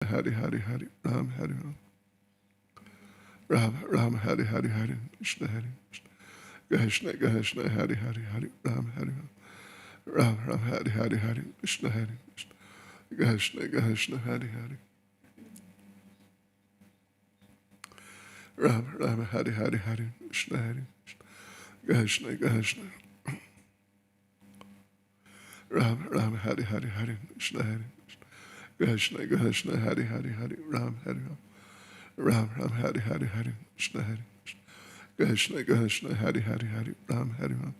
Hari Hari Hari Ram Hari Ram. Ram Ram Hari Hari Hari Krishna Hari Krishna Krishna Hari Hari Hari Ram Hari Ram. Ram Ram Hari Hari Hari Krishna Hari Krishna Krishna Hari Hari. Ram Ram Hari Hari Hari Krishna Hari Krishna Krishna. Ram Ram Hari Hari Hari Krishna Hari Krishna Krishna Hari Hari Hari Ram Hari Ram. Ram Ram Hari Hari Hari Krishna Hari Krishna Krishna Hari Hari Hari Ram Hari Ram.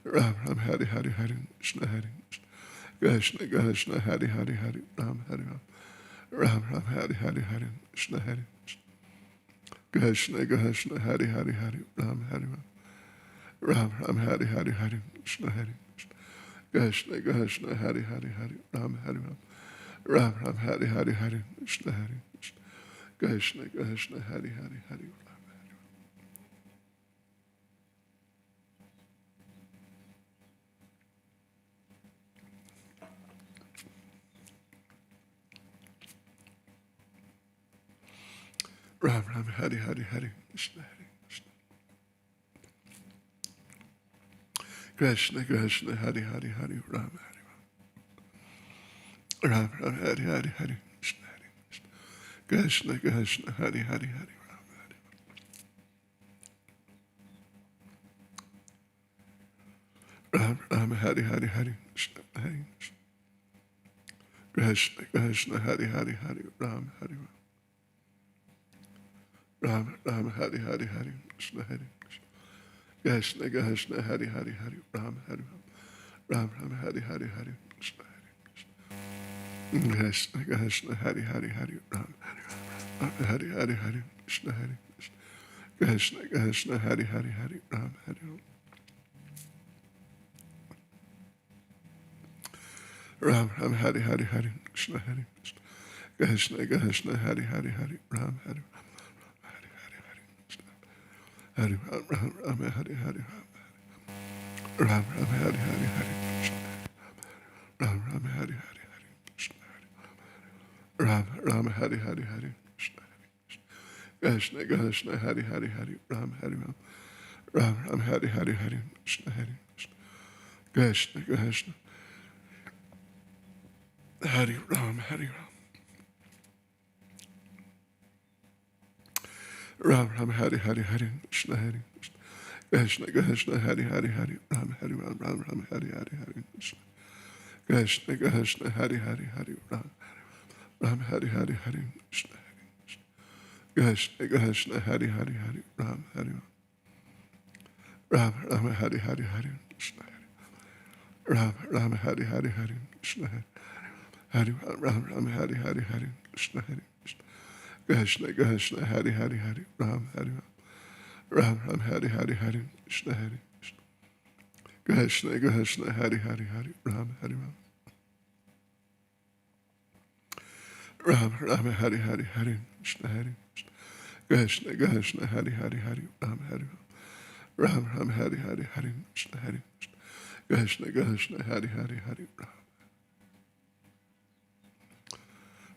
Ram Ram Hari Hari Hari Krishna Hari Krishna Krishna Hari Hari Hari Ram Hari Ram. Ram Ram Hari Hari Hari Krishna Hari Krishna Krishna Hari Hari Hari Ram Hari Ram. Ram Ram Hari Hari Hari Krishna Hari Krishna Krishna Hari Hari Hari Ram Hari Ram. Ram Ram Hari Hari Hari Krishna Hari Krishna Krishna Hari Hari Hari Ram Hari Ram. Ram Ram Hari Hari Hari Krishna Hari Krishna Krishna Hari Hari Hari Ram Hari Ram. Ram Ram Hari Hari Hari Krishna Hari Krishna Krishna Hari Hari Hari Ram Hari Ram. Ram Hari Hari Hari Krishna Hari Krishna Krishna Hari Hari Hari Ram Hari Ram. Ram Ram Hari Hari Hari Krishna Hari Krishna Krishna Hari Hari Hari Ram Hari Ram. Ram Ram Hari Hari Hari Krishna Hari Krishna Krishna Hari Hari Hari Ram Hari Ram. Hari Hari Hari Krishna Hari Krishna Krishna Hari Hari Hari Ram Hari Ram. Ram Ram Hari Hari Hari Krishna Hari Krishna Krishna Hari Hari Hari Ram Hari Ram. Hari Ram Ram Ram Hari Hari Ram Ram Ram Hari Hari Hari Krishna Ram Ram Hari Hari Hari Krishna Ram Ram Hari Hari Hari Krishna Krishna Krishna Hari Hari Hari Ram Hari Ram. Ram Ram Hari Hari Hari Krishna Hari Krishna Krishna Hari Ram Hari Ram. Ram Ram Hari Hari Hari Krishna Hari Krishna Krishna Hari Hari Hari Ram Hari Ram. Ram Ram Hari Hari Hari Krishna Krishna Krishna Hari Hari Hari Ram Ram Hari Hari Hari Krishna Krishna Krishna Hari Hari Hari Ram Hari Ram. Ram Ram Hari Hari Hari Krishna Ram Ram Hari Hari Hari Krishna Hari Ram Ram Hari Hari Hari Krishna Hari Krishna Krishna Hari Hari Hari Ram Hari Ram. Ram Ram Hari Hari Hari Krishna Hari Krishna Krishna Hari Hari Hari Ram Hari Ram. Ram Ram Hari Hari Hari Krishna Hari Krishna Krishna Hari Hari Hari Ram Hari Ram. Ram Ram Hari Hari Hari Krishna Hari Krishna Krishna Hari Hari Hari Ram.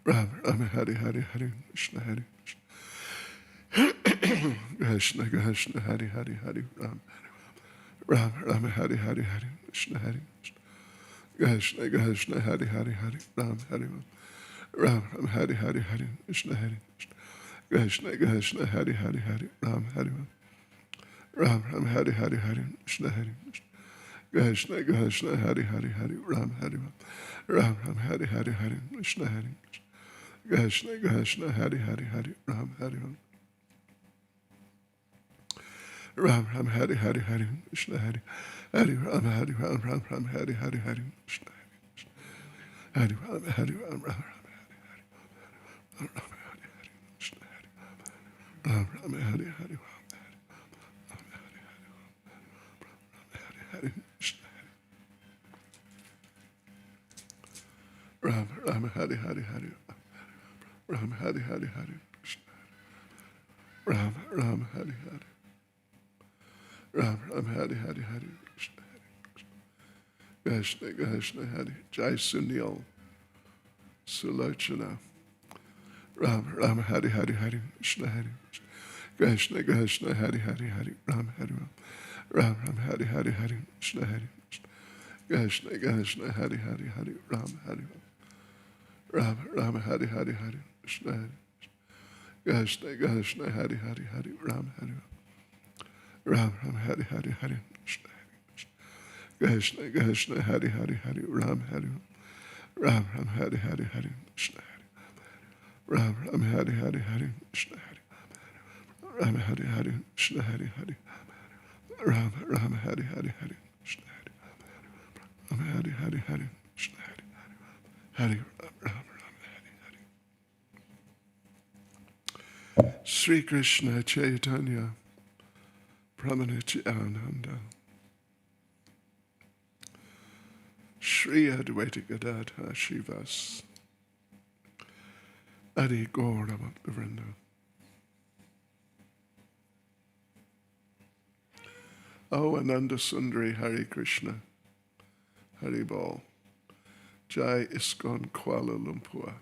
Ram Ram Hari Hari Hari Krishna Hari Krishna Krishna Hari Hari Hari Ram. Ram Ram Hari Hari Hari Krishna Hari Krishna Krishna Hari Hari Hari Ram Hari Ram. Ram Ram Hari Hari Hari Krishna Hari Krishna Krishna Hari Hari Hari Ram Hari Ram. Ram Ram Hari Hari Hari Krishna Hari Krishna Krishna Hari Hari Hari Ram Hari Ram. Ram Ram Hari Hari Hari Krishna Hari Krishna Krishna Hari Hari Hari Ram Hari Ram. Ram Ram Hari Hari Hari Krishna Hari Ram Hari Ram Ram Ram Hari Hari Hari Krishna Hari Ram Hari Ram Ram Ram Hari Hari Krishna Ram Ram Hari Hari Hari Krishna Ram Ram Hari Hari Hari Ram Hari Hari Hari Krishna Ram Ram Hari Hari Ram Ram Hari Hari Hari Krishna Krishna Krishna Hari. Jai Sunil Sulochana. Ram Ram Hari Hari Hari Krishna Hari Krishna Krishna Hari Hari Hari Ram Hari Ram Ram Ram Hari Hari Hari Krishna Hari Krishna Krishna Hari Hari Hari Ram Hari Ram Ram Hari Hari Hari Krishna Hari Krishna Krishna Hari Hari Hari Ram Hari Ram Ram Hari Hari Hari Krishna Krishna Krishna Hari Hari Hari Ram Hari Ram Ram Hari Hari Hari Krishna Ram Ram Hari Hari Hari Krishna Ram Hari Hari Krishna Hari Hari Ram Ram Hari Hari Hari Krishna Ram Hari Hari Hari Krishna Hari Ram Ram Hari Hari Sri Krishna Chaitanya Pramanityananda Shri Advaita Gadadhar Shivas Adi Gaura Bhaktivinoda Oh, Ananda Sundari Hare Krishna Hari Bol Jai Iskon Kuala Lumpur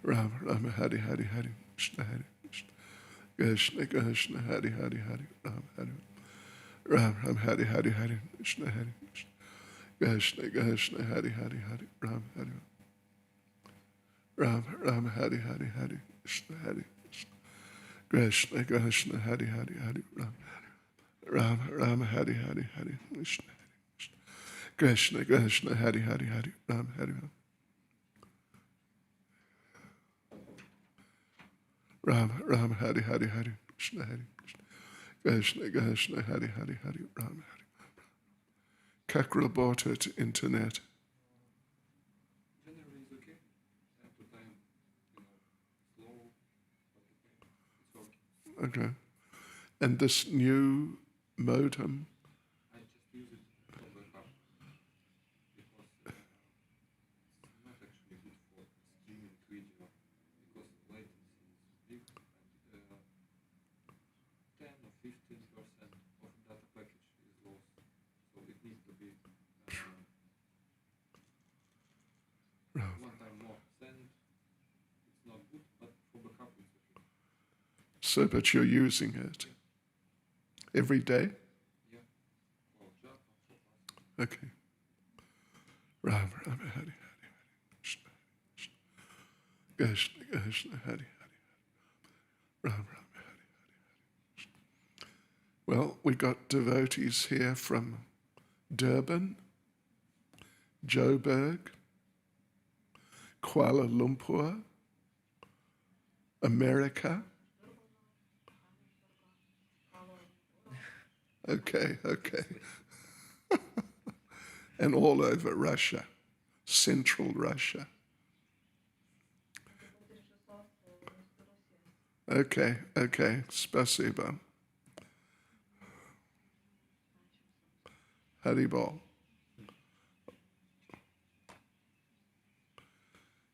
Ram Ram Hari Hari Hari Krishna Hari Krishna Krishna Hari Hari Hari Ram Hari Ram Ram Hari Hari Hari Krishna Hari Krishna Krishna Hari Hari Hari Ram Hari Ram Ram Hari Hari Hari Krishna Hari Krishna Krishna Hari Hari Hari Ram Ram Ram Hari Hari Hari Krishna Krishna Krishna Hari Hari Hari Ram Hari Ram Ram Hari Hari Hari Krishna Hari Krishna Krishna Hari Hari Hari Ram Hari Kakraborted internet. Generally it's okay. Time to time, slow, but okay. It's okay. Okay. And this new modem? I just use it for backup because it's not actually good for streaming video because latency is big and 10 or 15% of data package is lost. So it needs to be one time more send. It's not good, but for backup it's okay. So, but you're using it every day? Yeah. For Java, for us. Okay. Ram Ram Hari Hari Krishna Krishna Krishna Hari Hari Ram Ram Hari Hari. Well, we got devotees here from Durban, Joburg, Kuala Lumpur, America. Okay. And all over Russia, Central Russia. Okay, spasibo. Haribol.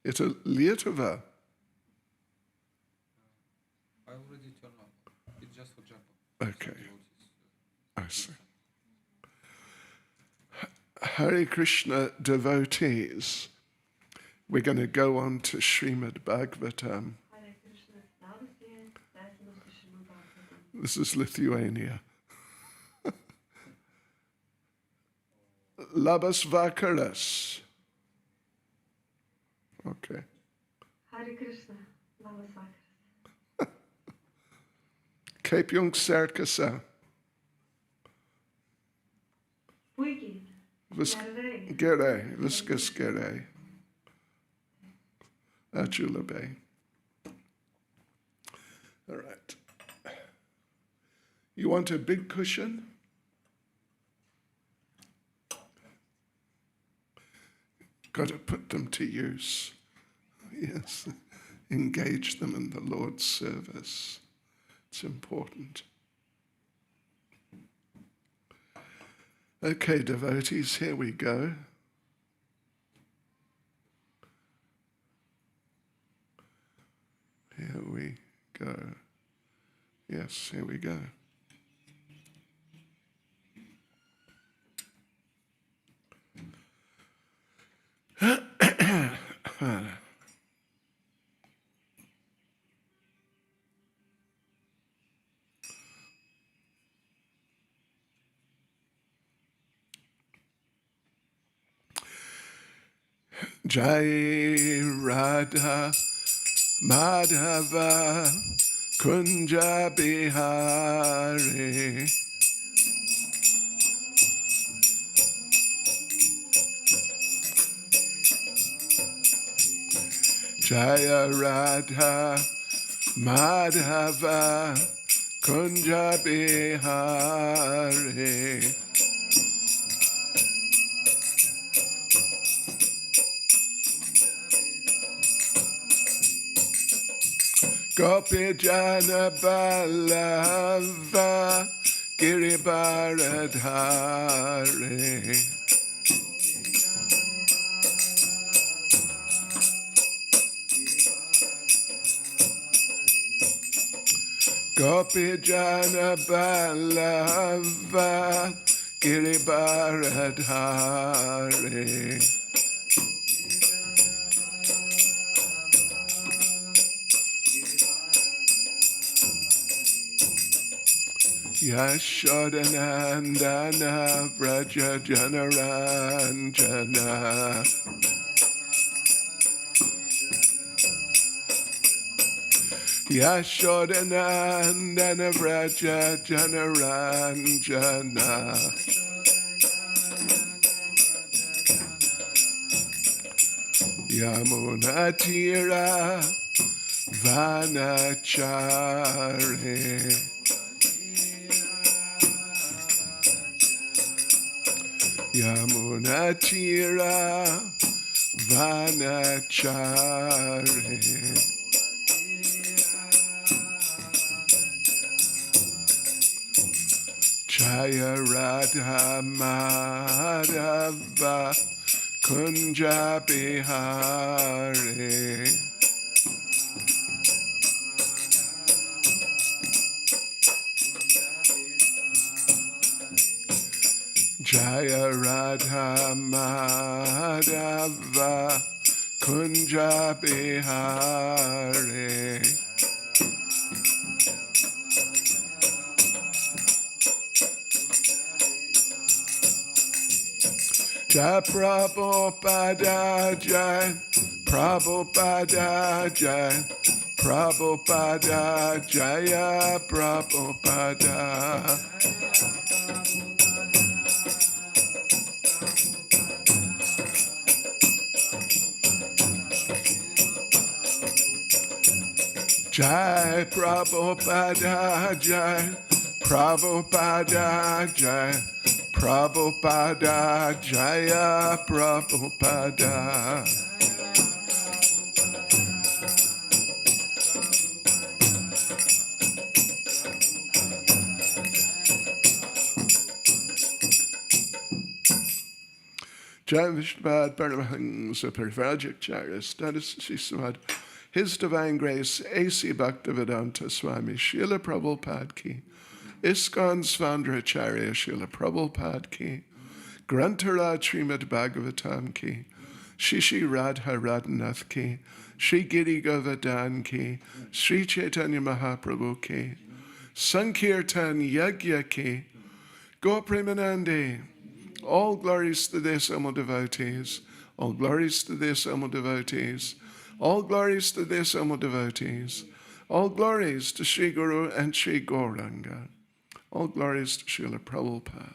Это Lietuva. I already turned on. It's just for Java. Okay, I see. Hare Krishna devotees, we're going to go on to Srimad Bhagavatam. This is Lithuania. Labas vakaras. Okay. Hare Krishna, labas vakaras. Kaip jums sekasi? Puikiai. Gerai, viskas gerai. Ačiū labai. All right. You want a big cushion? Got to put them to use. Yes. Engage them in the Lord's service. It's important. Okay, devotees, here we go. Here we go. Yes, here we go. Jai Radha Madhava Kunja Bihari. Jaya Radha Madhava Kunja Bihari. Gopi Jana Ballava Giribaradhari. Gopi Jana Ballava Giribaradhari. Yashodanandana Vraja Janaranjana. Yashodanandana Vraja Janaranjana. Yamunatira Vanachari. Yamunatira Vanachari. Jaya Radha Madhava Kunja Bihari. Jaya Radha Madhava Kunja Bihari. Jai Prabhupada Jai, Prabhupada Jai, Prabhupada Jaya Prabhupada. Jai Prabhupada Jai, Prabhupada Jai, Prabhupada Jaya Prabhupada. Jai Vishnupad Paramahansa Parivrajacharya Status Srimad His Divine Grace A.C. Bhaktivedanta Swami Srila Prabhupada Ki ISKCON Svandracharya Srila Prabhupada Ki Grantharaj Srimad Bhagavatam Ki Shishi Radha Radhanath Ki Shri Giri Govardhan Ki Sri Chaitanya Mahaprabhu Ki Sankirtan Yagya Ki Go Premanande. All glories to the Assembled devotees. All glories to the Assembled devotees. All glories to the Assembled devotees. All glories to Sri Guru and Sri Gauranga. All glories to Srila Prabhupada.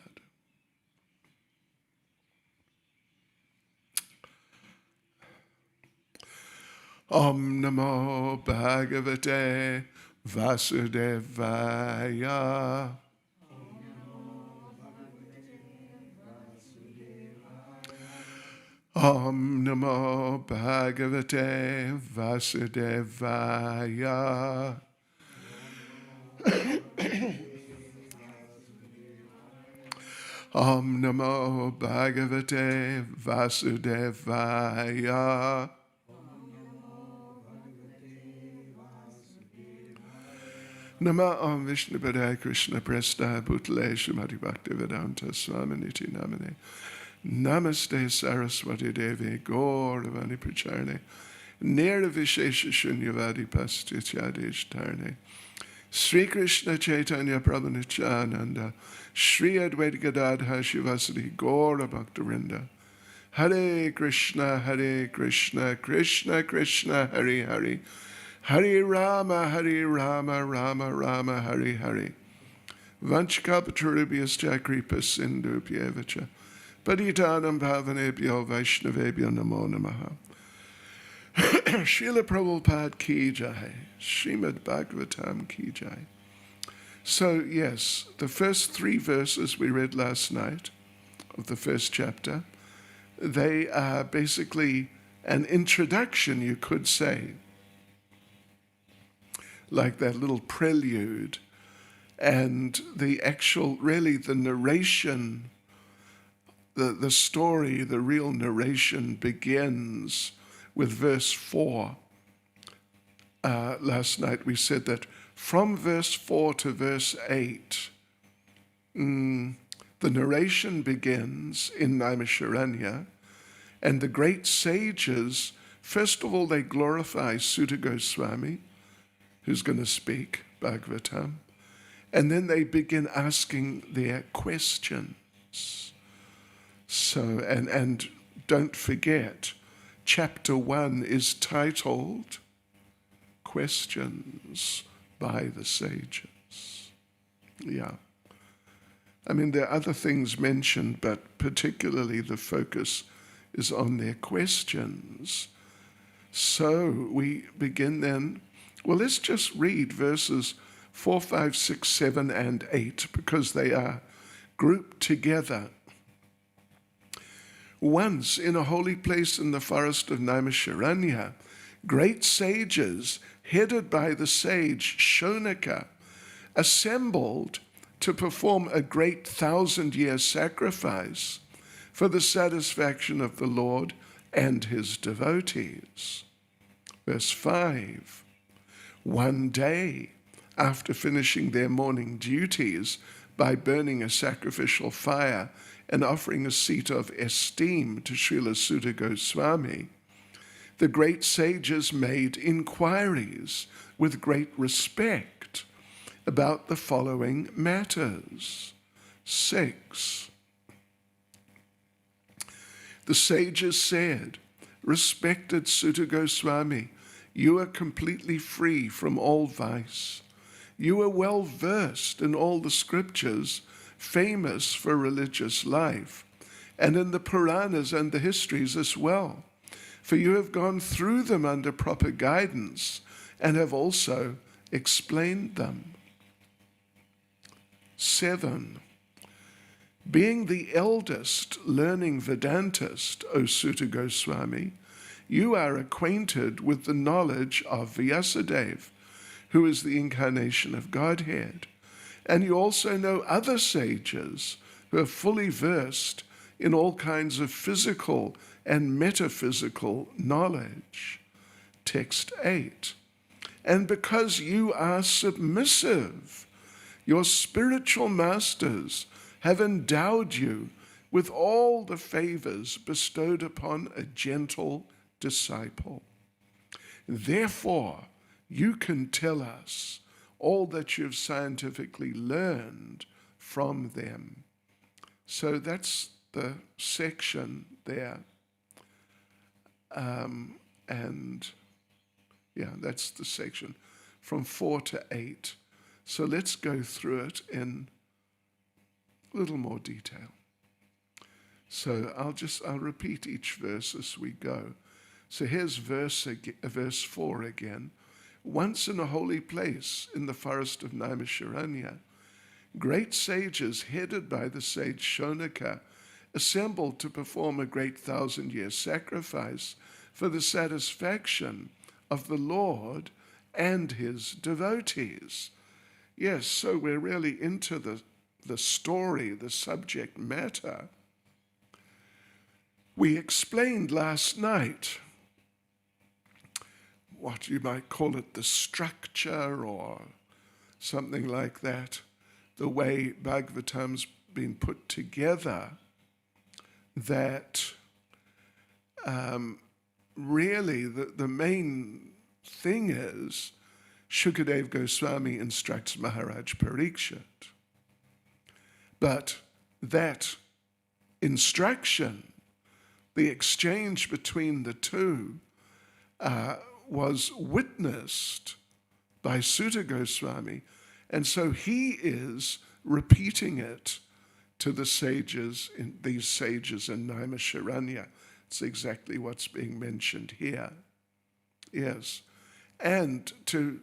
Om Namo Bhagavate Vasudevaya. Om Namo Bhagavate Vasudevaya. Om Namo Bhagavate Vasudevaya. Nama Om Vishnu Padaya Krishna Presta Bhutale Srimati Bhaktivedanta Swaminiti Namane. Namaste Saraswati Devi Gauravani Pracharne Nera Vishesha Shunyavadi Pastityadishtarne Sri Krishna Chaitanya Prabhu Nityananda Sri Advaita Gadadha Shivasati Gaura Bhaktarinda Hare Krishna, Krishna Krishna, Hare Hare, Hare Rama, Rama Rama, Hare Hare. Vanchakapatarubhyascha kripa sindhubhyevacha. Paditanam bhavanebhyo vaishnavebhyo namo namaha. Srila Prabhupada ki jai. Srimad Bhagavatam ki jai. So yes, the first 3 verses we read last night of the first chapter, they are basically an introduction, you could say, like that little prelude. And the actual, really the narration, the story, the real narration begins with verse 4. Last night we said that from verse 4 to verse 8, the narration begins in Naimisharanya, and the great sages, first of all, they glorify Sutta Goswami, who's going to speak Bhagavatam, and then they begin asking their questions. So, and don't forget, chapter 1 is titled Questions by the Sages. Yeah. I mean, there are other things mentioned, but particularly the focus is on their questions. So we begin then, well, let's just read verses 4, 5, 6, 7, and 8, because they are grouped together. Once in a holy place in the forest of Naimisharanya, great sages, headed by the sage Shonaka, assembled to perform a great 1,000-year sacrifice for the satisfaction of the Lord and his devotees. Verse 5, one day, after finishing their morning duties by burning a sacrificial fire and offering a seat of esteem to Srila Sutta Goswami, the great sages made inquiries with great respect about the following matters. 6. The sages said, "Respected Sutta Goswami, you are completely free from all vice. You are well versed in all the scriptures famous for religious life, and in the Puranas and the histories as well, for you have gone through them under proper guidance and have also explained them." 7. Being the eldest learning Vedantist, O Sutta Goswami, you are acquainted with the knowledge of Vyasadeva, who is the incarnation of Godhead. And you also know other sages who are fully versed in all kinds of physical and metaphysical knowledge. Text 8. And because you are submissive, your spiritual masters have endowed you with all the favors bestowed upon a gentle disciple. Therefore, you can tell us all that you've scientifically learned from them. So that's the section there. That's the section from 4 to 8. So let's go through it in a little more detail. So I'll repeat each verse as we go. So here's verse 4 again. Once in a holy place in the forest of Naimisharanya, great sages headed by the sage Shonaka assembled to perform a great 1,000-year sacrifice for the satisfaction of the Lord and his devotees. Yes, so we're really into the story, the subject matter. We explained last night what you might call it, the structure or something like that, the way Bhagavatam's been put together, that really the main thing is Shukadeva Goswami instructs Maharaj Parikshit. But that instruction, the exchange between the two was witnessed by Sutta Goswami, and so he is repeating it to the sages, these sages in Naimisharanya. It's exactly what's being mentioned here. Yes. And to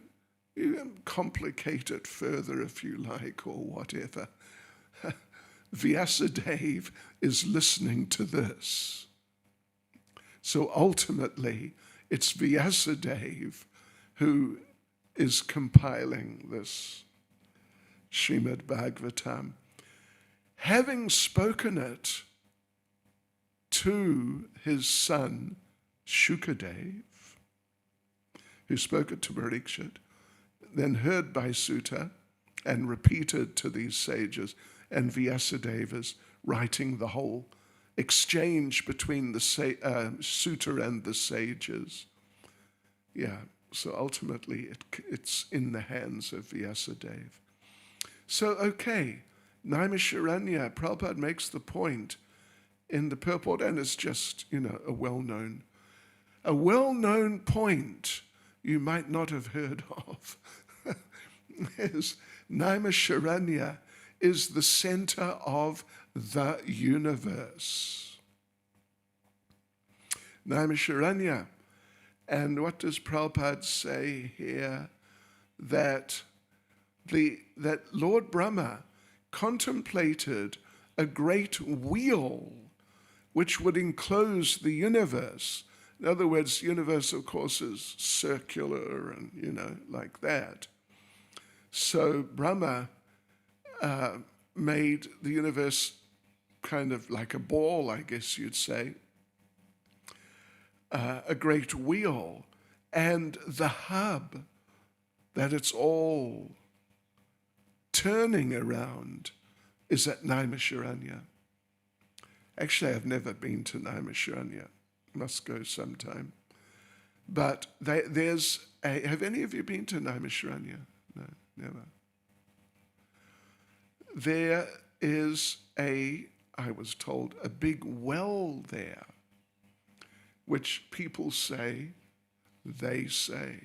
complicate it further, if you like, or whatever, Vyasadeva is listening to this. So ultimately, it's Vyasadeva who is compiling this Srimad Bhagavatam, having spoken it to his son Shukadev, who spoke it to Parikshit, then heard by Sutta and repeated to these sages, and Vyasadeva is writing the whole exchange between the Sutta and the sages. Yeah, so ultimately it's in the hands of Vyasadeva. So, okay, Naimisharanya, Prabhupada makes the point in the purport, and it's just, a well-known point you might not have heard of, is Naimisharanya is the center of the universe. Naimisharanya. And what does Prabhupada say here? That Lord Brahma contemplated a great wheel which would enclose the universe. In other words, the universe, of course, is circular and, like that. So Brahma made the universe kind of like a ball, I guess you'd say, a great wheel, and the hub that it's all turning around is at Naimisharanya. Actually, I've never been to Naimisharanya. Must go sometime. But have any of you been to Naimisharanya? No, never. There is I was told, a big well there, which people say, they say,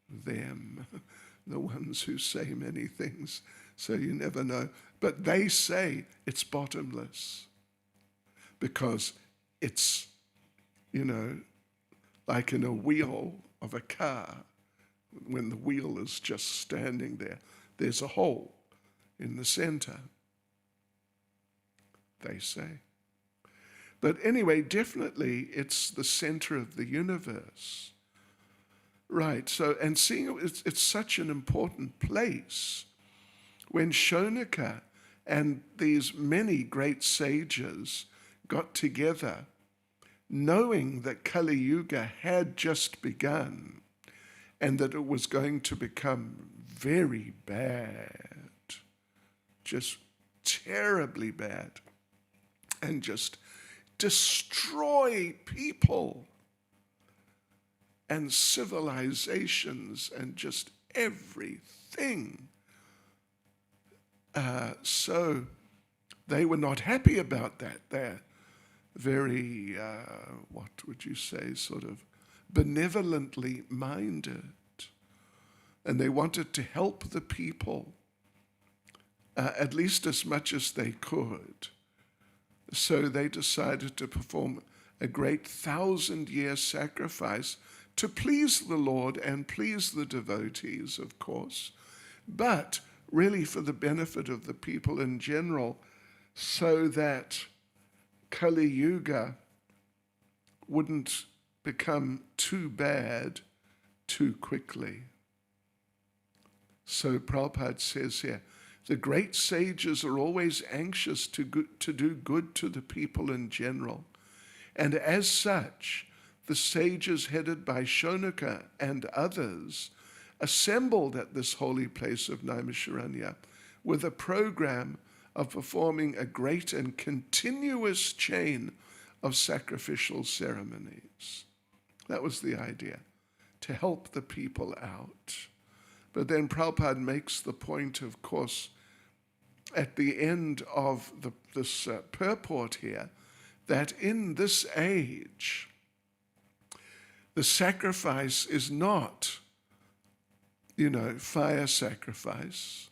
them, the ones who say many things, so you never know. But they say it's bottomless because it's, like in a wheel of a car, when the wheel is just standing there, there's a hole in the center, they say. But anyway, definitely it's the center of the universe. Right, so, and seeing it's such an important place. When Shonaka and these many great sages got together, knowing that Kali Yuga had just begun and that it was going to become very bad, just terribly bad, and just destroy people and civilizations and just everything. So they were not happy about that. They're very, what would you say, sort of benevolently minded. And they wanted to help the people at least as much as they could. So they decided to perform a great 1,000-year sacrifice to please the Lord and please the devotees, of course, but really for the benefit of the people in general, so that Kali Yuga wouldn't become too bad too quickly. So Prabhupada says here, the great sages are always anxious to do good to the people in general. And as such, the sages headed by Shonaka and others assembled at this holy place of Naimisharanya with a program of performing a great and continuous chain of sacrificial ceremonies. That was the idea, to help the people out. But then Prabhupada makes the point, of course, at the end of this purport here, that in this age, the sacrifice is not, fire sacrifice.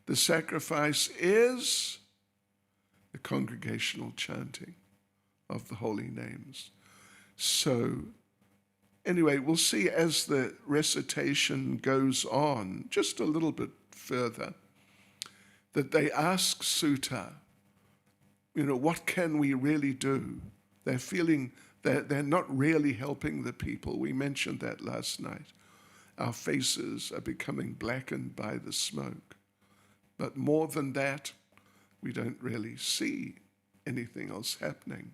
The sacrifice is the congregational chanting of the holy names. So anyway, we'll see as the recitation goes on, just a little bit further, that they ask Sutta, what can we really do? They're feeling that they're not really helping the people. We mentioned that last night. Our faces are becoming blackened by the smoke. But more than that, we don't really see anything else happening.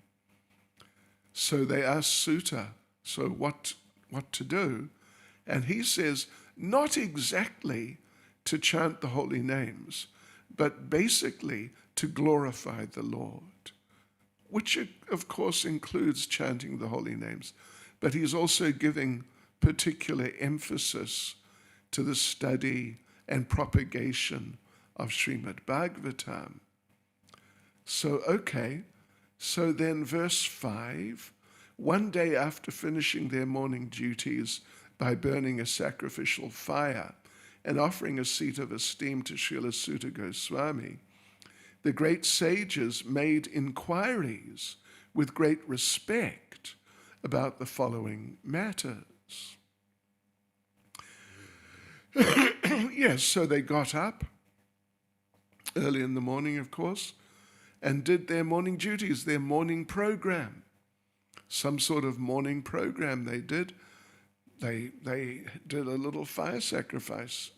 So they ask Sutta, so what to do? And he says, not exactly to chant the holy names, but basically to glorify the Lord, which of course includes chanting the holy names. But he's also giving particular emphasis to the study and propagation of Srimad Bhagavatam. So then verse 5, one day after finishing their morning duties by burning a sacrificial fire and offering a seat of esteem to Srila Sutta Goswami, the great sages made inquiries with great respect about the following matters. Yes, so they got up early in the morning, of course, and did their morning duties, their morning program. Some sort of morning program they did. They did a little fire sacrifice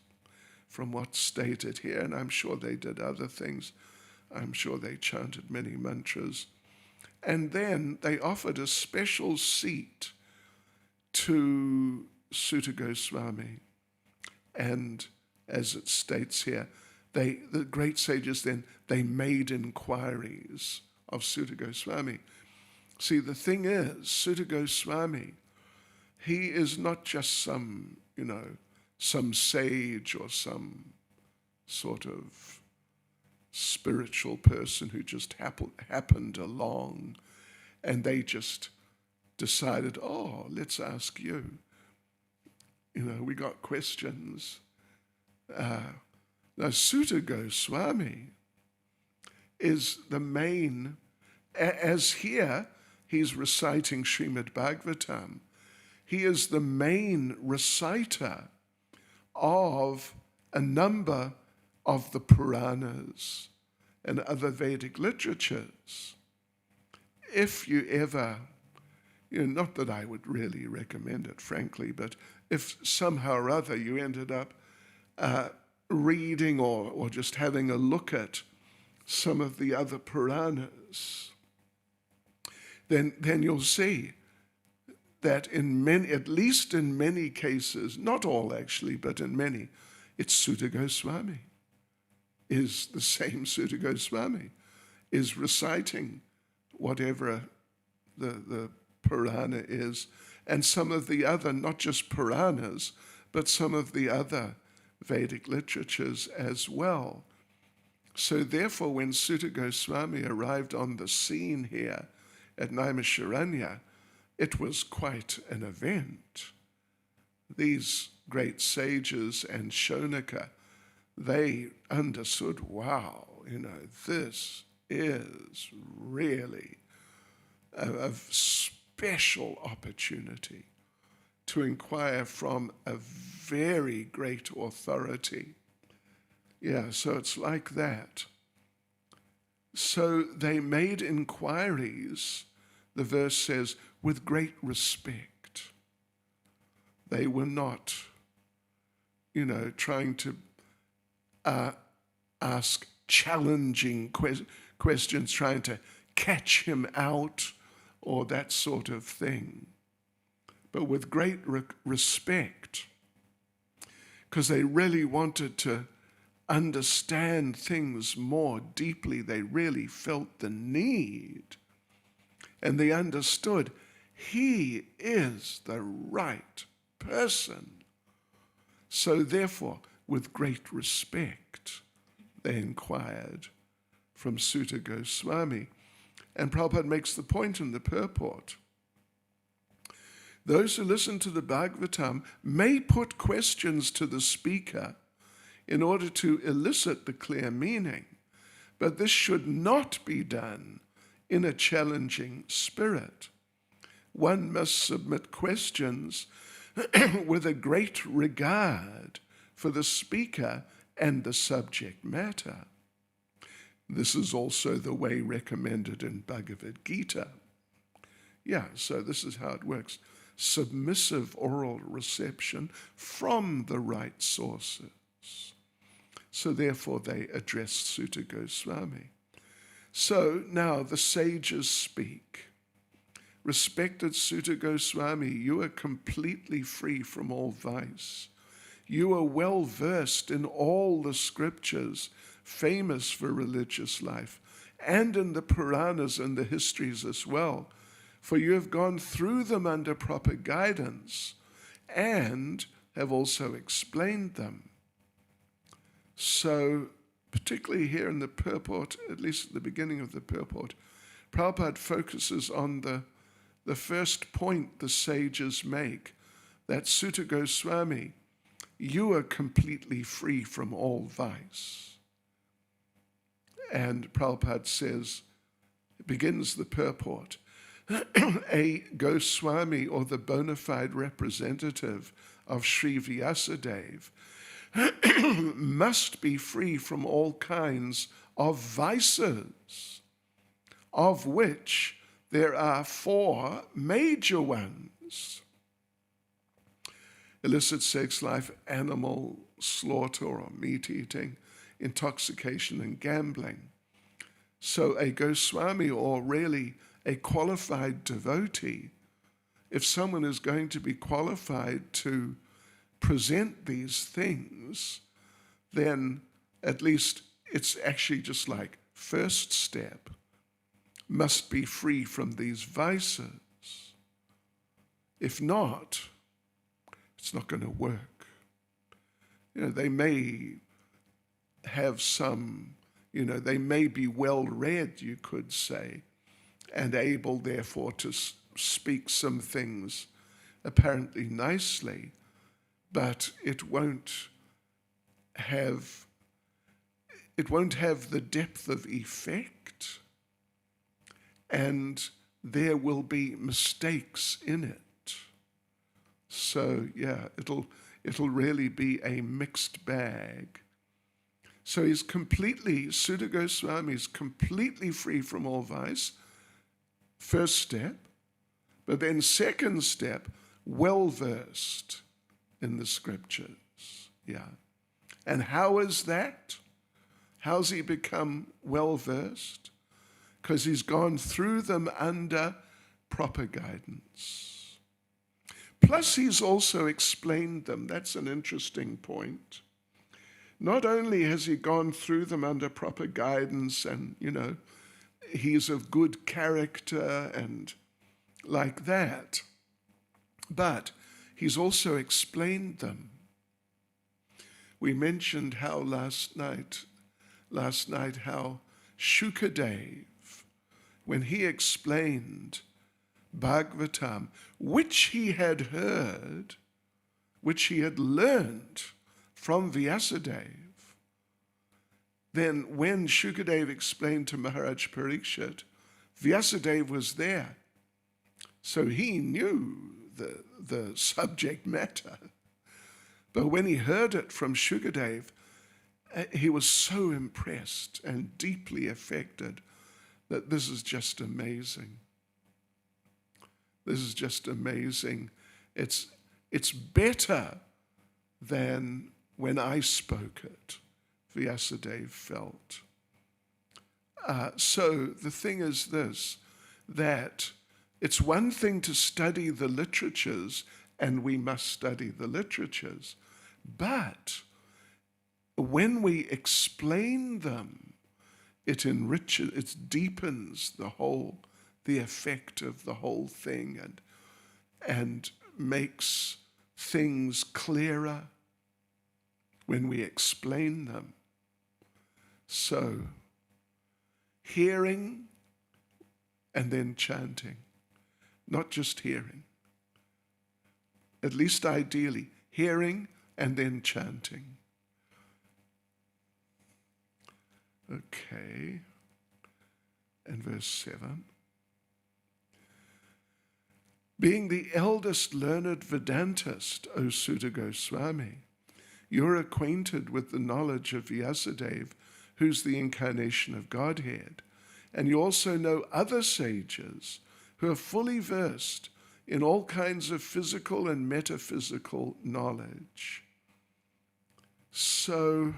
from what's stated here, and I'm sure they did other things. I'm sure they chanted many mantras. And then they offered a special seat to Sutta Goswami. And as it states here, the great sages then, they made inquiries of Sutta Goswami. See, the thing is, Sutta Goswami, he is not just some sage or some sort of spiritual person who just happened along and they just decided, let's ask you. We got questions. Now, Sutta Goswami is the main, as here he's reciting Srimad Bhagavatam, he is the main reciter of a number of the Puranas and other Vedic literatures. If you ever, not that I would really recommend it, frankly, but if somehow or other you ended up reading or just having a look at some of the other Puranas, then you'll see that at least in many cases, not all actually, but in many, it's Sutta Goswami, is the same Sutta Goswami, is reciting whatever the Purana is, and some of the other, not just Puranas, but some of the other Vedic literatures as well. So therefore, when Sutta Goswami arrived on the scene here at Naimisharanya, it was quite an event. These great sages and Shonaka, they understood, wow, this is really a special opportunity to inquire from a very great authority. Yeah, so it's like that. So they made inquiries, the verse says, with great respect. They were not, trying to ask challenging questions, trying to catch him out or that sort of thing, but with great respect, because they really wanted to understand things more deeply. They really felt the need, and they understood he is the right person. So therefore, with great respect, they inquired from Sutta Goswami. And Prabhupada makes the point in the purport. Those who listen to the Bhagavatam may put questions to the speaker in order to elicit the clear meaning, but this should not be done in a challenging spirit. One must submit questions with a great regard for the speaker and the subject matter. This is also the way recommended in Bhagavad Gita. Yeah, so this is how it works. Submissive oral reception from the right sources. So therefore they addressed Sutta Goswami. So now the sages speak. Respected Sutta Goswami, you are completely free from all vice. You are well versed in all the scriptures famous for religious life, and in the Puranas and the histories as well, for you have gone through them under proper guidance and have also explained them. So, particularly here in the purport, at least at the beginning of the purport, Prabhupada focuses on the first point the sages make, that Sutta Goswami, you are completely free from all vice. And Prabhupada says, begins the purport, a Goswami, or the bona fide representative of Sri Vyasadeva, must be free from all kinds of vices, of which there are 4 major ones: illicit sex life, animal slaughter or meat eating, intoxication and gambling. So a Goswami, or really a qualified devotee, if someone is going to be qualified to present these things, then at least it's actually just like first step, must be free from these vices. If not, it's not going to work. They may have some, they may be well read, you could say, and able therefore to speak some things apparently nicely, but it won't have the depth of effect, and there will be mistakes in it. So yeah, it'll really be a mixed bag. So Sutta Goswami is completely free from all vice, first step, but then second step, well-versed in the scriptures. Yeah. And how is that? How's he become well-versed? Because he's gone through them under proper guidance. Plus, he's also explained them. That's an interesting point. Not only has he gone through them under proper guidance and, he's of good character and like that, but he's also explained them. We mentioned how last night how Shukadev, when he explained Bhagavatam, which he had heard, which he had learned from Vyasadeva, then when Shukadev explained to Maharaj Parikshit, Vyasadeva was there. So he knew the subject matter. But when he heard it from Shukadev, he was so impressed and deeply affected that this is just amazing. This is just amazing. It's better than when I spoke it, Vyasadeva felt. So the thing is this, that it's one thing to study the literatures, and we must study the literatures, but when we explain them, it enriches, it deepens the effect of the whole thing, and makes things clearer when we explain them. So, hearing and then chanting, not just hearing. At least ideally, hearing and then chanting. Okay. And verse 7. Being the eldest learned Vedantist, O Sutta Goswami, you're acquainted with the knowledge of Vyasadeva, who's the incarnation of Godhead, and you also know other sages who are fully versed in all kinds of physical and metaphysical knowledge. So,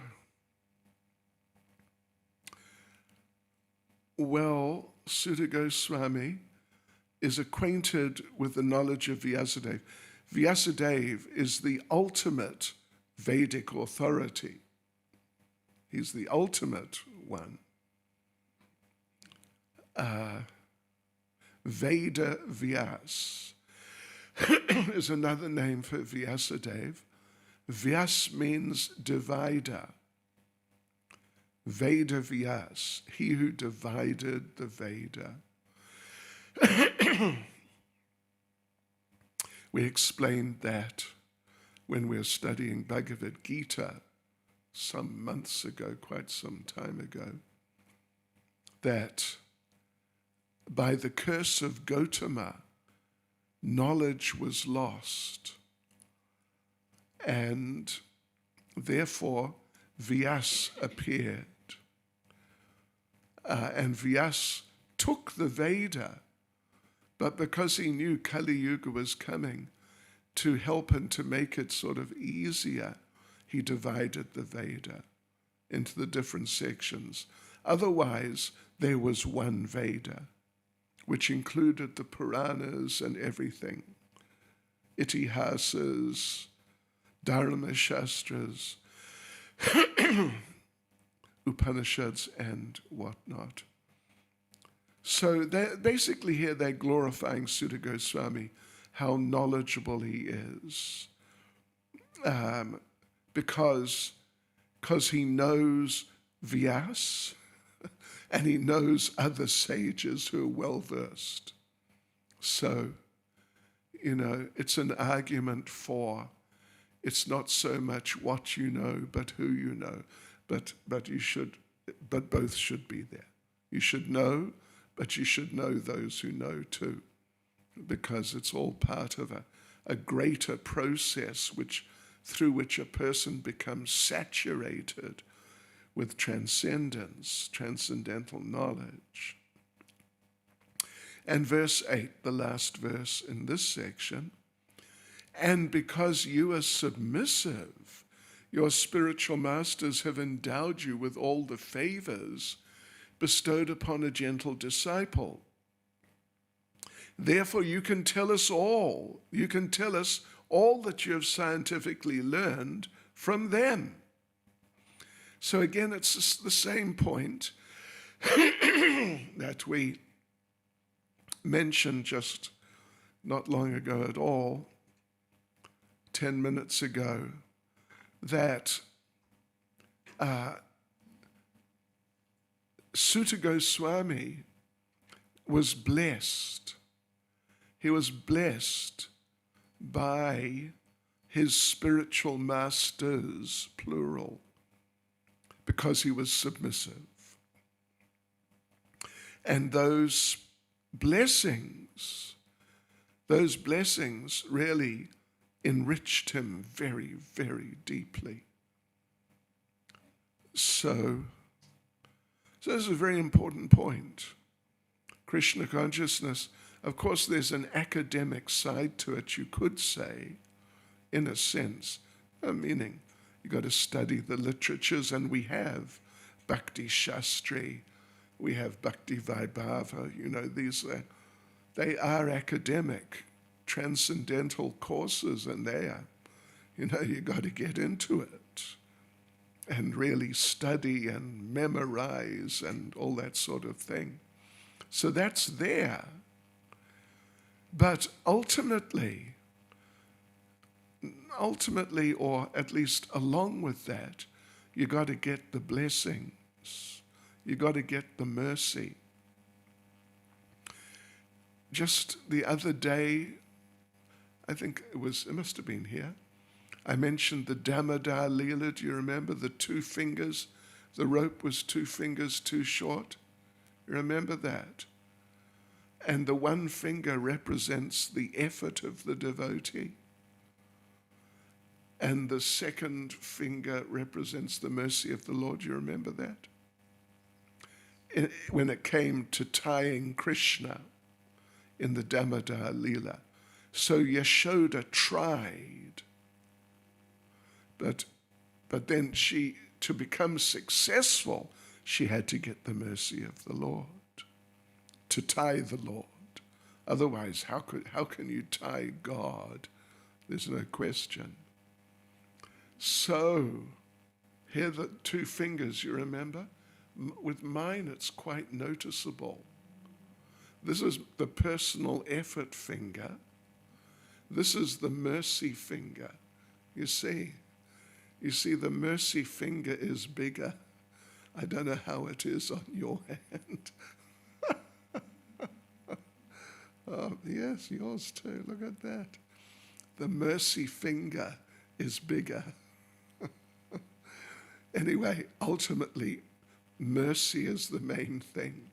well, Sutta Goswami is acquainted with the knowledge of Vyasadeva. Vyasadeva is the ultimate Vedic authority. He's the ultimate one. Veda Vyas is another name for Vyasadeva. Vyas means divider. Veda Vyas, he who divided the Veda. We explained that when we were studying Bhagavad Gita some months ago, quite some time ago, that by the curse of Gautama, knowledge was lost, and therefore Vyas appeared. And Vyas took the Veda, but because he knew Kali Yuga was coming, to help and to make it sort of easier, he divided the Veda into the different sections. Otherwise, there was one Veda, which included the Puranas and everything, Itihasas, Dharma Shastras, Upanishads, and whatnot. So basically here they're glorifying Sutta Goswami, how knowledgeable he is, because he knows Vyas and he knows other sages who are well-versed. So, it's an argument for, it's not so much what you know, but who you know, but both should be there. You should know, but you should know those who know too, because it's all part of a greater process through which a person becomes saturated with transcendence, transcendental knowledge. And verse 8, the last verse in this section, and because you are submissive, your spiritual masters have endowed you with all the favors bestowed upon a gentle disciple. Therefore, you can tell us all that you have scientifically learned from them. So again, it's the same point that we mentioned just not long ago at all, 10 minutes ago, that Sutta Goswami was blessed. He was blessed by his spiritual masters, plural, because he was submissive. And those blessings really enriched him very, very deeply. So this is a very important point. Krishna consciousness, of course, there's an academic side to it, you could say, in a sense, meaning you've got to study the literatures, and we have Bhakti Shastri, we have Bhakti Vaibhava, they are academic, transcendental courses, and you've got to get into it and really study and memorize and all that sort of thing. So that's there. But ultimately, or at least along with that, you got to get the blessings. You got to get the mercy. just the other day, I think it must have been here, I mentioned the Damodar Leela. Do you remember the 2 fingers? The rope was 2 fingers too short. You remember that? And the 1 finger represents the effort of the devotee. And the 2nd finger represents the mercy of the Lord. You remember that? When it came to tying Krishna in the Damodar Leela. So Yashoda tried, but then to become successful, she had to get the mercy of the Lord, to tie the Lord. Otherwise, how can you tie God? There's no question. So, here the 2 fingers, you remember? With mine, it's quite noticeable. This is the personal effort finger. This is the mercy finger. You see, the mercy finger is bigger. I don't know how it is on your hand. Oh, yes, yours too. Look at that. The mercy finger is bigger. Anyway, ultimately, mercy is the main thing.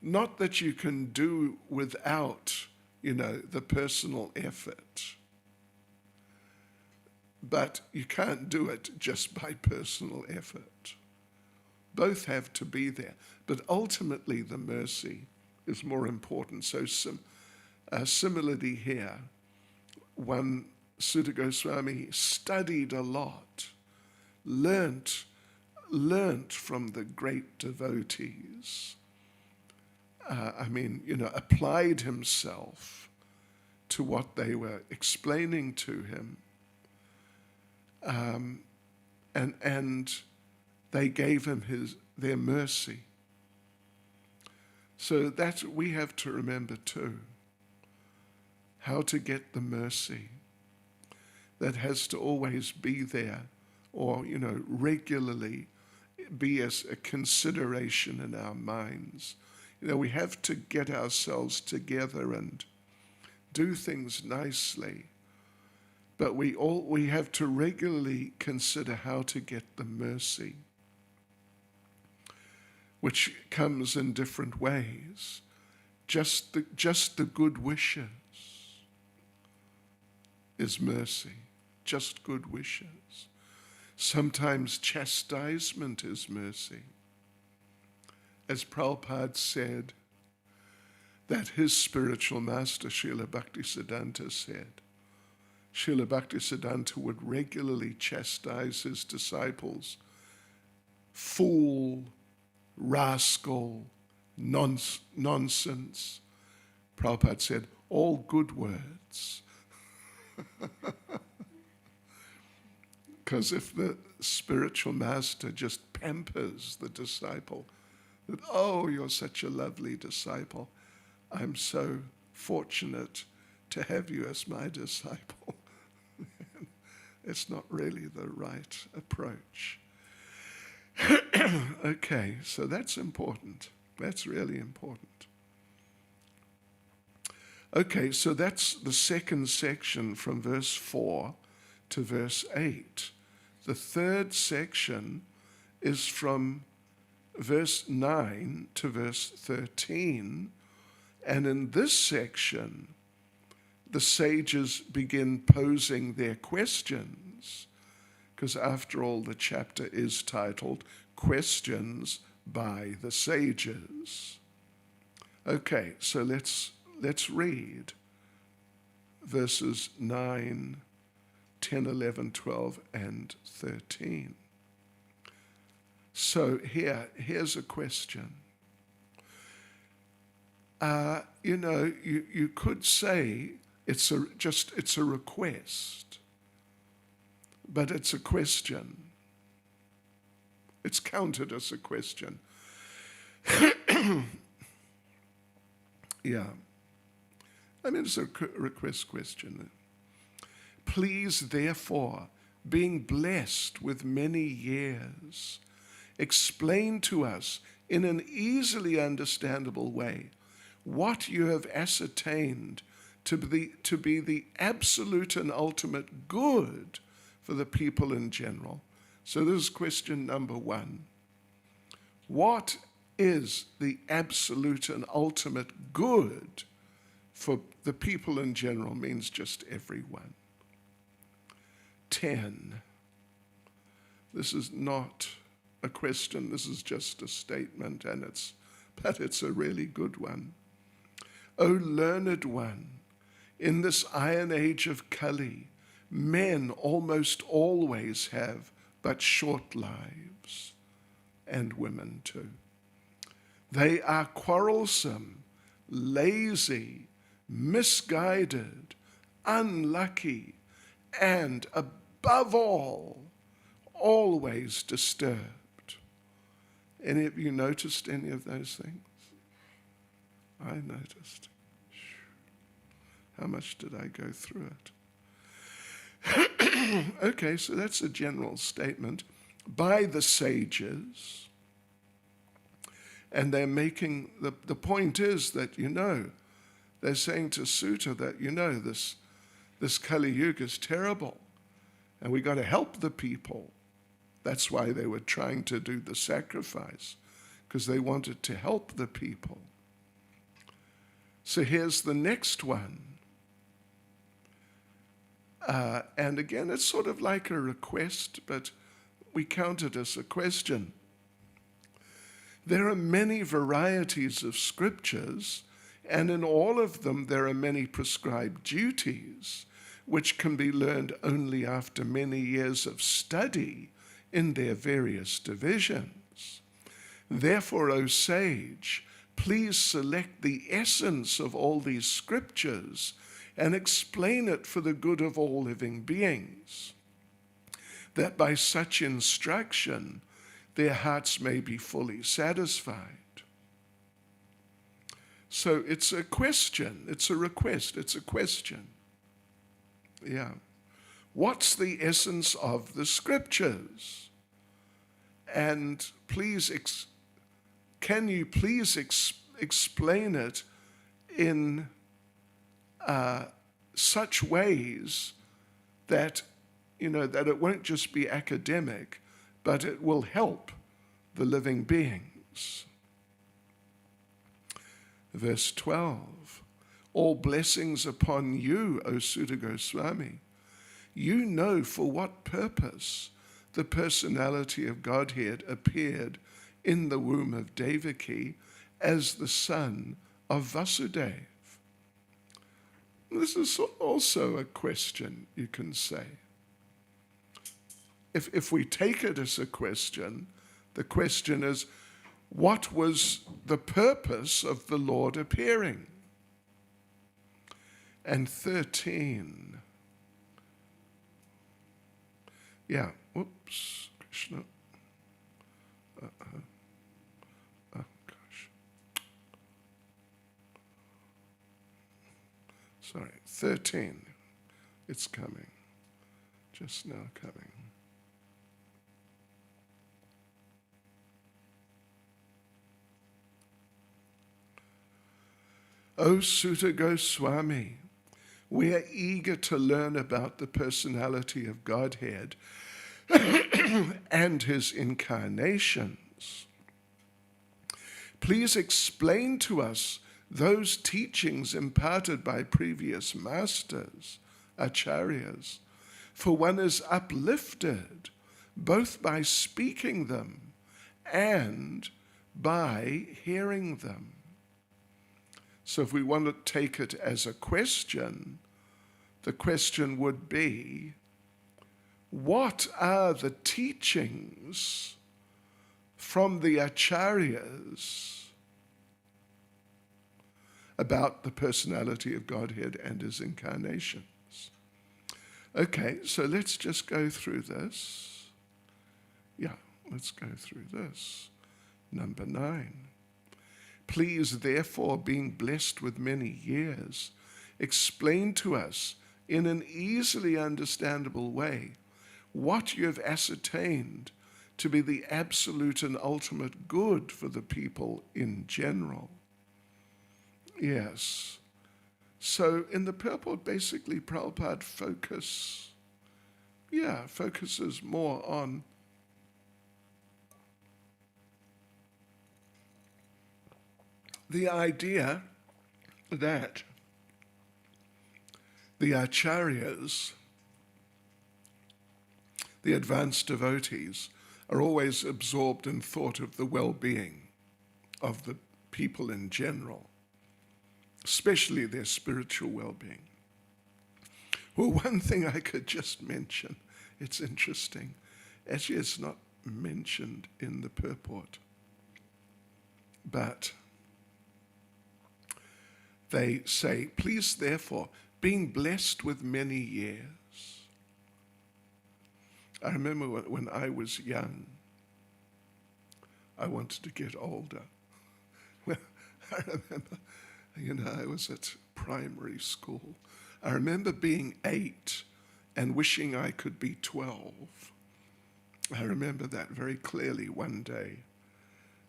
Not that you can do without, the personal effort. But you can't do it just by personal effort. Both have to be there. But ultimately, the mercy is more important. So similarly here, one Sutta Goswami studied a lot, learnt from the great devotees. Applied himself to what they were explaining to him. And they gave him their mercy. So that we have to remember too, how to get the mercy. That has to always be there, or, regularly be as a consideration in our minds. We have to get ourselves together and do things nicely. But we have to regularly consider how to get the mercy, which comes in different ways. Just the good wishes is mercy. Just good wishes. Sometimes chastisement is mercy. As Prabhupada said, that his spiritual master, Srila Bhaktisiddhanta, said, Srila Bhaktisiddhanta would regularly chastise his disciples. Fool, rascal, nonsense. Prabhupada said, all good words. Because if the spiritual master just pampers the disciple, that, oh, you're such a lovely disciple, I'm so fortunate to have you as my disciple. It's not really the right approach. Okay, so that's important. That's really important. Okay, so that's the second section from verse 4 to verse 8. The third section is from verse 9 to verse 13. And in this section, the sages begin posing their questions, because after all, the chapter is titled Questions by the Sages. Okay, so let's read verses 9, 10, 11, 12, and 13. So here's a question. You could say it's a request, but it's a question. It's counted as a question. Yeah. It's a request question. Please, therefore, being blessed with many years, explain to us in an easily understandable way what you have ascertained to be the absolute and ultimate good for the people in general. So this is question number 1. What is the absolute and ultimate good for the people in general? Means just everyone. 10. This is not a question, this is just a statement, but it's a really good one. O learned one, in this iron age of Kali, men almost always have but short lives, and women too. They are quarrelsome, lazy, misguided, unlucky, and above all, always disturbed. Any of you noticed any of those things? I noticed. How much did I go through it? Okay, so that's a general statement by the sages. And they're making, the point is that, they're saying to Sutta that, this Kali Yuga is terrible. And we got to help the people. That's why they were trying to do the sacrifice, because they wanted to help the people. So here's the next one. And again, it's sort of like a request, but we count it as a question. There are many varieties of scriptures, and in all of them there are many prescribed duties, which can be learned only after many years of study in their various divisions. Therefore, O sage, please select the essence of all these scriptures and explain it for the good of all living beings, that by such instruction their hearts may be fully satisfied. So it's a question, it's a request, it's a question. Yeah. What's the essence of the scriptures? And please, can you please explain it in such ways that, that it won't just be academic, but it will help the living beings. Verse 12, all blessings upon you, O Sutta Goswami. You know for what purpose the personality of Godhead appeared in the womb of Devaki as the son of Vasudeva. This is also a question, you can say. If we take it as a question, the question is, what was the purpose of the Lord appearing? And 13. Yeah, whoops, Krishna. Oh, gosh. Sorry, 13. It's coming. Just now coming. O Sutta Goswami, we are eager to learn about the personality of Godhead and his incarnations. Please explain to us those teachings imparted by previous masters, acharyas, for one is uplifted both by speaking them and by hearing them. So if we want to take it as a question, the question would be, what are the teachings from the acharyas about the personality of Godhead and his incarnations? Okay, so let's just go through this. Yeah, let's go through this. Number 9. Please, therefore, being blessed with many years, explain to us in an easily understandable way what you have ascertained to be the absolute and ultimate good for the people in general. Yes. So in the purport, basically, Prabhupada focuses more on the idea that the acharyas, the advanced devotees, are always absorbed in thought of the well-being of the people in general, especially their spiritual well-being. Well, one thing I could just mention, it's interesting, actually it's not mentioned in the purport, but they say, please therefore, being blessed with many years. I remember when I was young, I wanted to get older. Well, I remember, I was at primary school. I remember being 8 and wishing I could be 12. I remember that very clearly one day.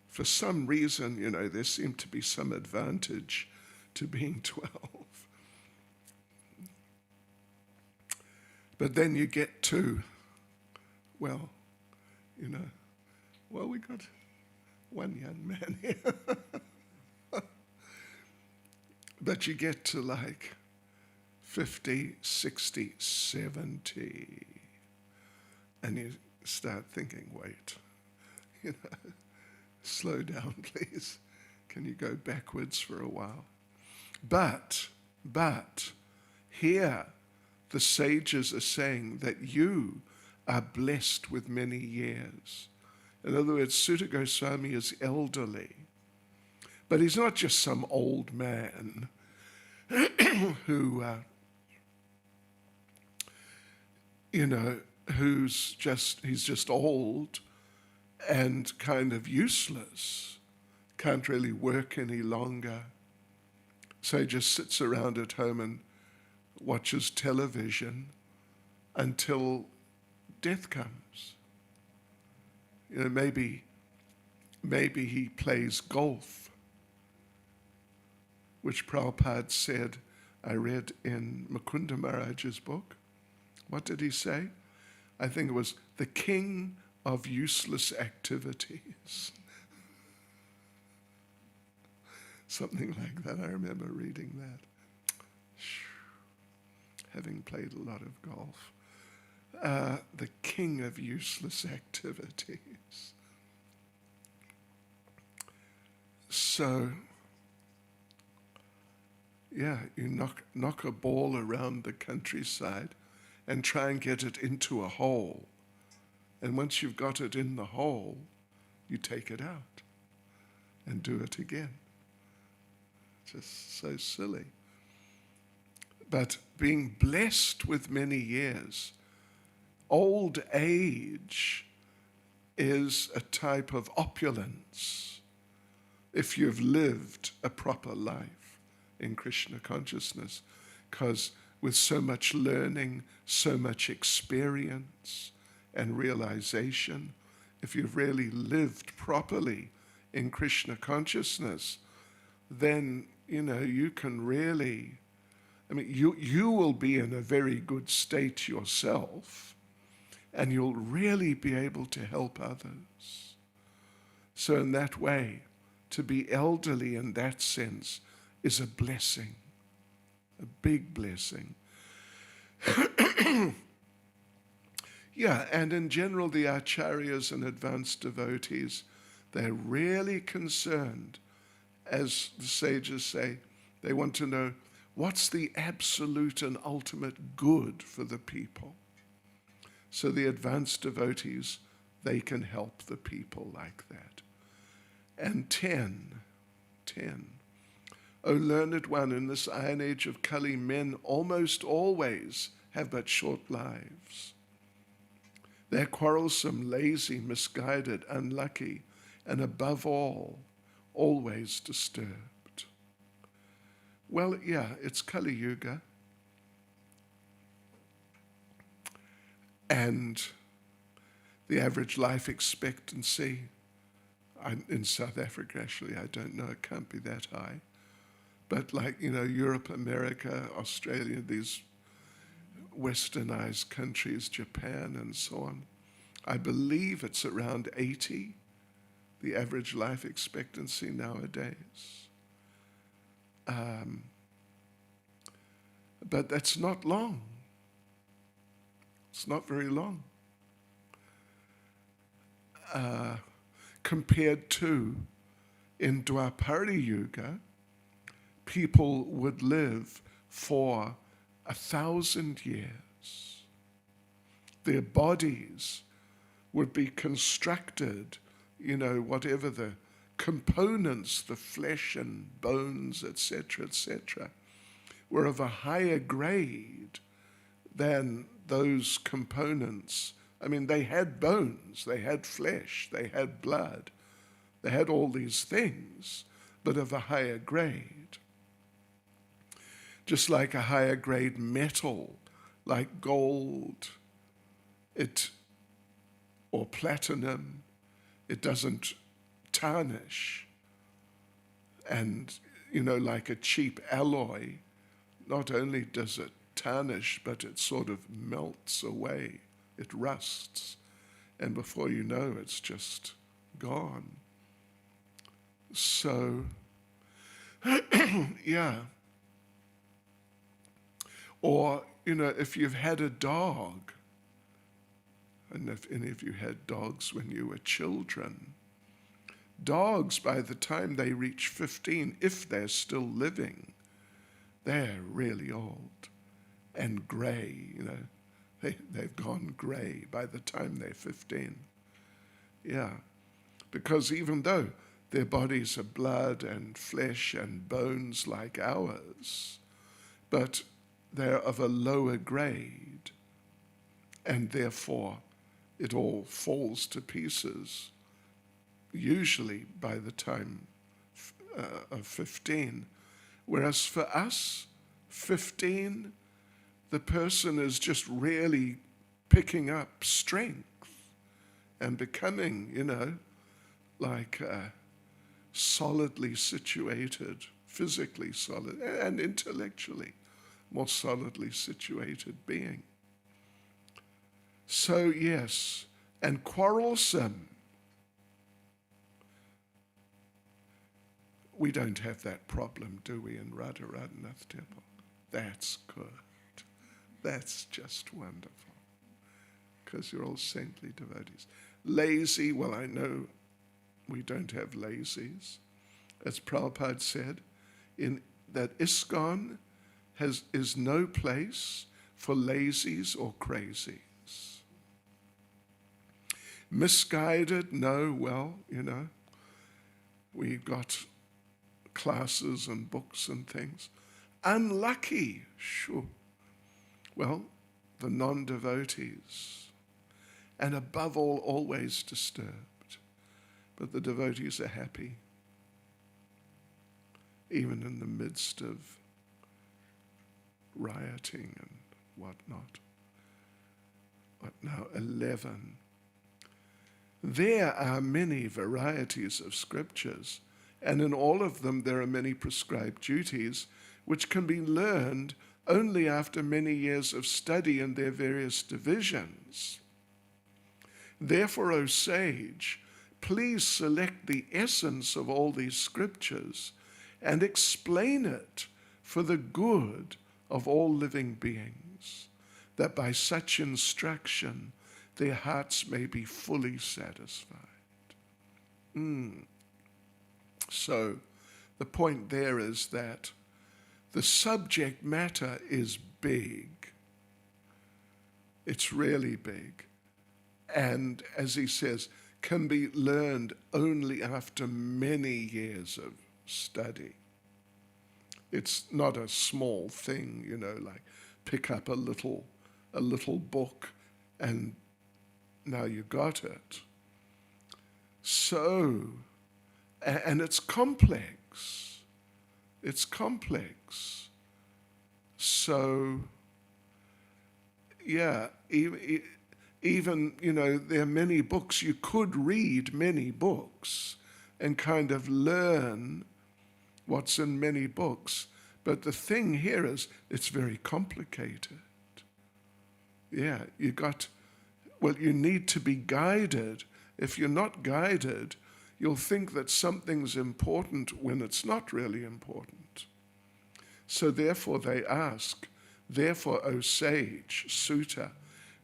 For some reason, there seemed to be some advantage to being 12. But then you get to, we got one young man here. But you get to like 50, 60, 70, and you start thinking, wait, slow down, please. Can you go backwards for a while? But here the sages are saying that you are blessed with many years. In other words, Sutta Goswami is elderly, but he's not just some old man who, he's just old and kind of useless, can't really work any longer. So he just sits around at home and watches television until death comes. Maybe he plays golf, which Prabhupada said, I read in Mukunda Maharaj's book. What did he say? I think it was the king of useless activities. Something like that. I remember reading that. Having played a lot of golf. The king of useless activities. So, you knock a ball around the countryside and try and get it into a hole. And once you've got it in the hole, you take it out and do it again. Just so silly. But being blessed with many years, old age is a type of opulence if you've lived a proper life in Krishna consciousness, because with so much learning, so much experience and realization, if you've really lived properly in Krishna consciousness, then, you can really, you will be in a very good state yourself, and you'll really be able to help others. So in that way, to be elderly in that sense is a blessing, a big blessing. And in general, the acharyas and advanced devotees, they're really concerned, as the sages say, they want to know what's the absolute and ultimate good for the people. So the advanced devotees, they can help the people like that. And 10. O learned one, in this iron age of Kali, men almost always have but short lives. They're quarrelsome, lazy, misguided, unlucky, and above all, always disturbed. Well, it's Kali Yuga. And the average life expectancy in South Africa, actually, I don't know, it can't be that high. But like, Europe, America, Australia, these westernized countries, Japan and so on, I believe it's around 80, the average life expectancy nowadays. But that's not long. It's not very long. Compared to in Dwapara Yuga, people would live for 1,000 years. Their bodies would be constructed, whatever the components, the flesh and bones, etc., were of a higher grade than those components. I mean, they had bones, they had flesh, they had blood, they had all these things, but of a higher grade. Just like a higher grade metal, like gold, or platinum, it doesn't tarnish. And, like a cheap alloy, not only does it tarnish, but it sort of melts away. It rusts. And before you know, it's just gone. So, yeah. Or, if you've had a dog, and if any of you had dogs when you were children, dogs, by the time they reach 15, if they're still living, they're really old and grey, They've gone grey by the time they're 15. Yeah, because even though their bodies are blood and flesh and bones like ours, but they're of a lower grade, and therefore it all falls to pieces, usually by the time of 15. Whereas for us, 15, the person is just really picking up strength and becoming, like solidly situated, physically solid and intellectually more solidly situated being. So yes, and quarrelsome. We don't have that problem, do we, in Radharanath Temple? That's good. That's just wonderful. Because you're all saintly devotees. Lazy, well, I know we don't have lazies. As Prabhupada said, that ISKCON is no place for lazies or crazies. Misguided, no, well, we've got classes and books and things. Unlucky, sure. Well, the non-devotees. And above all, always disturbed. But the devotees are happy, even in the midst of rioting and whatnot. What now? 11. There are many varieties of scriptures, and in all of them there are many prescribed duties, which can be learned only after many years of study in their various divisions. Therefore, O sage, please select the essence of all these scriptures and explain it for the good of all living beings, that by such instruction their hearts may be fully satisfied. So the point there is that the subject matter is big. It's really big. And as he says, can be learned only after many years of study. It's not a small thing, like pick up a little book and now you got it. So, and it's complex. It's complex. So, yeah, even, there are many books. You could read many books and kind of learn, what's in many books. But the thing here is it's very complicated. Yeah, you need to be guided. If you're not guided, you'll think that something's important when it's not really important. So therefore they ask, therefore, O sage, Sutta,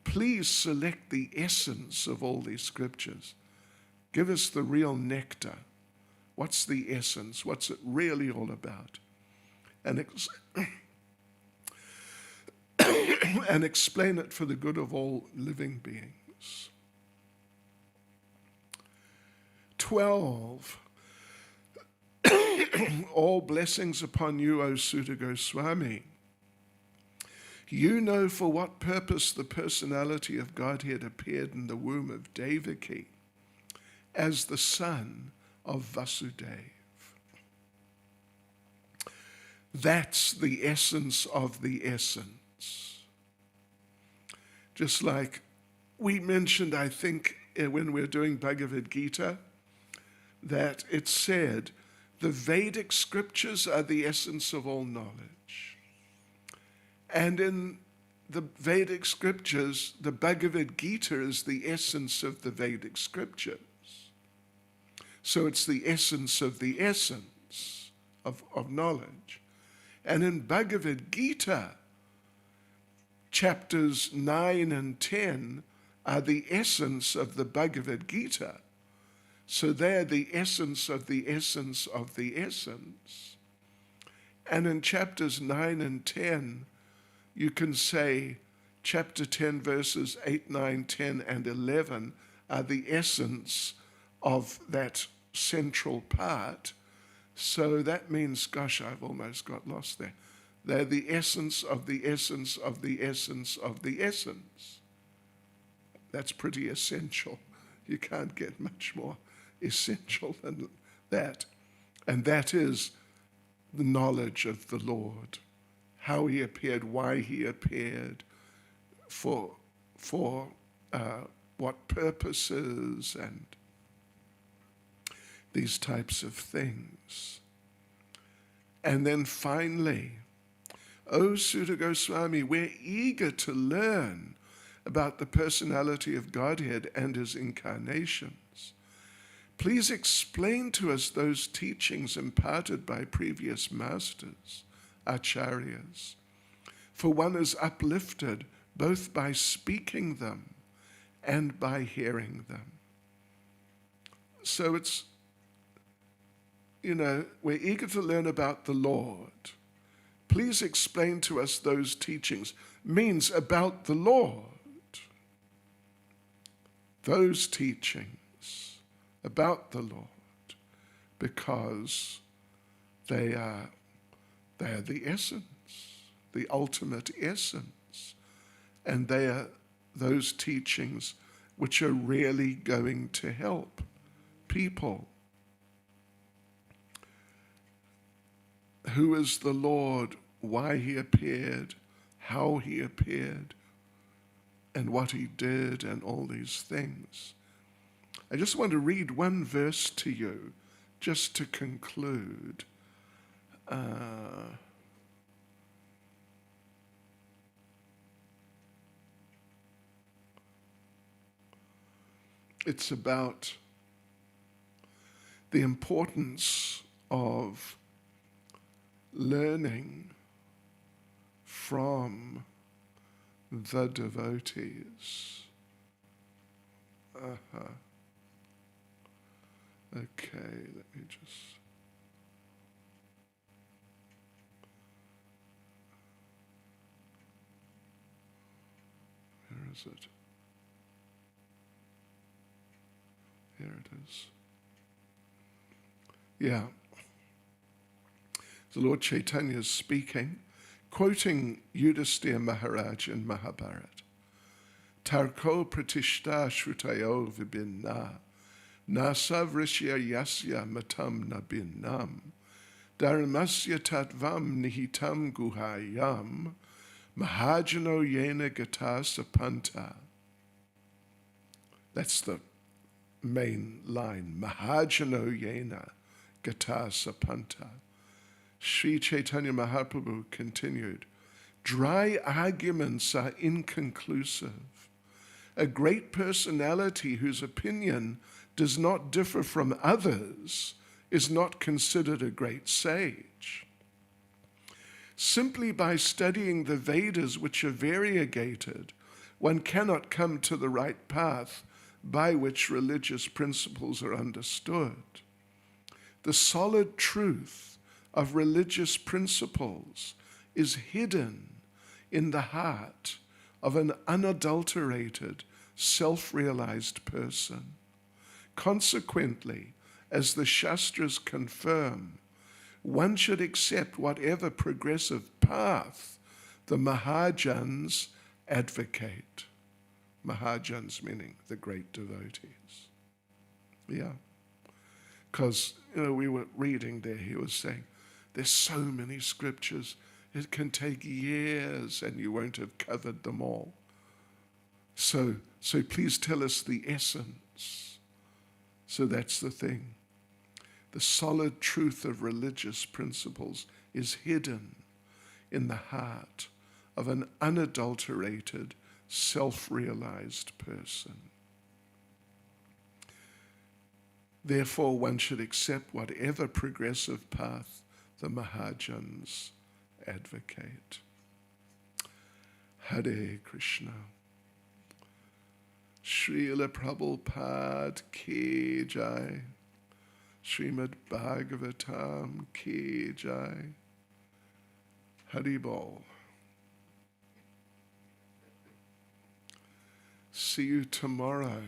please select the essence of all these scriptures. Give us the real nectar. What's the essence? What's it really all about? And and explain it for the good of all living beings. 12. All blessings upon you, O Sutta Goswami. You know for what purpose the personality of Godhead appeared in the womb of Devaki as the son of Vasudeva. That's the essence of the essence. Just like we mentioned, I think, when we're doing Bhagavad Gita, that it said, the Vedic scriptures are the essence of all knowledge. And in the Vedic scriptures, the Bhagavad Gita is the essence of the Vedic scriptures. So it's the essence of the essence of knowledge. And in Bhagavad Gita, chapters 9 and 10 are the essence of the Bhagavad Gita. So they're the essence of the essence of the essence. And in chapters 9 and 10, you can say chapter 10 verses 8, 9, 10, and 11 are the essence of that central part. So that means, gosh, I've almost got lost there. They're the essence of the essence of the essence of the essence. That's pretty essential. You can't get much more essential than that. And that is the knowledge of the Lord, how he appeared, why he appeared, for what purposes, and these types of things. And then finally, O Sutta Goswami, we're eager to learn about the personality of Godhead and his incarnations. Please explain to us those teachings imparted by previous masters, acharyas, for one is uplifted both by speaking them and by hearing them. So it's, we're eager to learn about the Lord. Please explain to us those teachings. Means about the Lord. Those teachings about the Lord, because they are the essence, the ultimate essence, and they are those teachings which are really going to help people. Who is the Lord, why he appeared, how he appeared, and what he did, and all these things. I just want to read one verse to you, just to conclude. It's about the importance of learning from the devotees. Okay, let me just... Where is it? Here it is. Yeah. The Lord Chaitanya is speaking, quoting Yudhisthira Maharaj in Mahabharata. Tarko pratishta shrutayo vibhinna, nasavrishya yasya matam nabhinnam, dharmasya tatvam nihitam guhayam, mahajano yena gata sapanta. That's the main line. Mahajano yena gata sapanta. Sri Chaitanya Mahaprabhu continued, dry arguments are inconclusive. A great personality whose opinion does not differ from others is not considered a great sage. Simply by studying the Vedas, which are variegated, one cannot come to the right path by which religious principles are understood. The solid truth of religious principles is hidden in the heart of an unadulterated, self-realized person. Consequently, as the Shastras confirm, one should accept whatever progressive path the Mahajans advocate. Mahajans meaning the great devotees. Yeah. Because, we were reading there, he was saying, there's so many scriptures, it can take years and you won't have covered them all. So please tell us the essence. So that's the thing. The solid truth of religious principles is hidden in the heart of an unadulterated, self-realized person. Therefore, one should accept whatever progressive path the Mahajans advocate. Hare Krishna. Srila Prabhupada ki jai. Srimad Bhagavatam ki jai. Haribol. See you tomorrow.